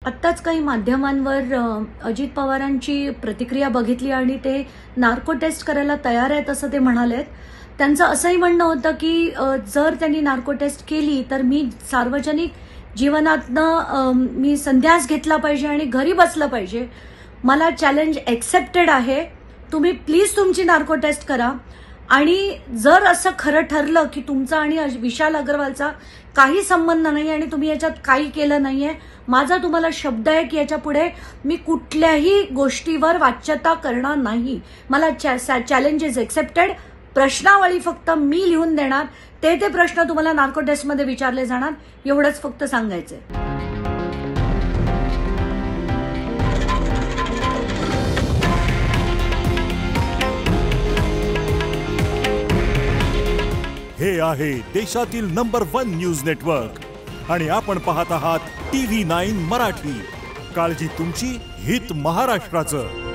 आत्ताच काही माध्यमांवर अजित पवारांची प्रतिक्रिया बघितली आणि ते नार्को टेस्ट करायला तयार आहेत असं ते म्हणालेत. त्यांचं असंही म्हणणं होतं की जर त्यांनी नार्को टेस्ट केली तर मी सार्वजनिक जीवनातनं मी संन्यास घेतला पाहिजे आणि घरी बसलं पाहिजे. मला चॅलेंज एक्सेप्टेड आहे. तुम्ही प्लीज तुमची नार्को टेस्ट करा आणि जर असं खरं ठरलं की तुमचा आणि विशाल अग्रवालचा काही संबंध नाही आणि तुम्ही याच्यात काही केलं नाहीये, माझा तुम्हाला शब्द आहे की याच्या पुढे मी कुठल्याही गोष्टीवर वाच्यता करणार नाही. मला चॅलेंज इज एक्सेप्टेड. प्रश्नावली फक्त मी लिहून देणार. ते प्रश्न तुम्हाला नार्को टेस्टमध्ये विचारले जाणार, एवढंच फक्त सांगायचंय. हे आहे देशातील नंबर 1 न्यूज नेटवर्क आणि आपण पाहत आहात TV9 मराठी. काळजी तुमची, हित महाराष्ट्राचं.